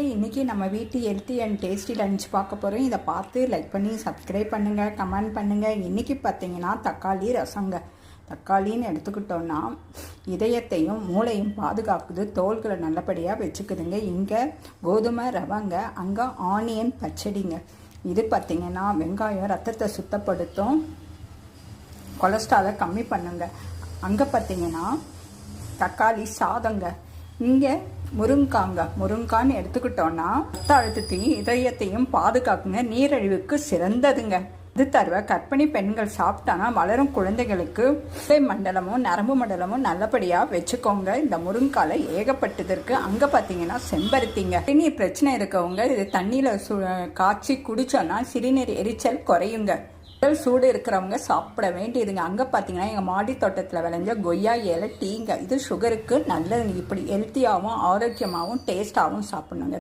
இன்றைக்கி நம்ம வீட்டு ஹெல்த்தி அண்ட் டேஸ்டி லஞ்ச் பார்க்க போகிறோம். இதை பார்த்து லைக் பண்ணி சப்ஸ்கிரைப் பண்ணுங்கள், கமெண்ட் பண்ணுங்கள். இன்றைக்கி பார்த்தீங்கன்னா தக்காளி ரசங்க. தக்காளின்னு எடுத்துக்கிட்டோன்னா இதயத்தையும் மூளையும் பாதுகாக்குது, தோள்களை நல்லபடியாக வச்சுக்குதுங்க. இங்கே கோதுமை ரவைங்க, அங்கே ஆனியன் பச்சடிங்க. இது பார்த்திங்கன்னா வெங்காயம் ரத்தத்தை சுத்தப்படுத்தும், கொலஸ்ட்ராலை கம்மி பண்ணுங்க. அங்கே பார்த்திங்கன்னா தக்காளி சாதங்க. இங்கே முருங்கான்னு எடுத்துக்கிட்டோன்னா ரத்த அழுத்தத்தையும் இதயத்தையும் பாதுகாக்குங்க, நீரிழிவுக்கு சிறந்ததுங்க. இது தவிர கர்ப்பிணி பெண்கள் சாப்பிட்டானா வளரும் குழந்தைகளுக்கு மண்டலமும் நரம்பு மண்டலமும் நல்லபடியாக வச்சுக்கோங்க. இந்த முருங்கால ஏகப்பட்டது இருக்குது. அங்கே பார்த்தீங்கன்னா செம்பருத்திங்க. சிறுநீர் பிரச்சனை இருக்கவங்க இது தண்ணியில் காய்ச்சி குடிச்சோன்னா சிறுநீர் எரிச்சல் குறையுங்க. உடல் சூடு இருக்கிறவங்க சாப்பிட வேண்டியதுங்க. அங்கே பார்த்தீங்கன்னா எங்கள் மாடி தோட்டத்தில் விளைஞ்ச கொய்யா இலை டீங்க. இது சுகருக்கு நல்லதுங்க. இப்படி ஹெல்த்தியாகவும் ஆரோக்கியமாகவும் டேஸ்ட்டாகவும் சாப்பிட்ணுங்க.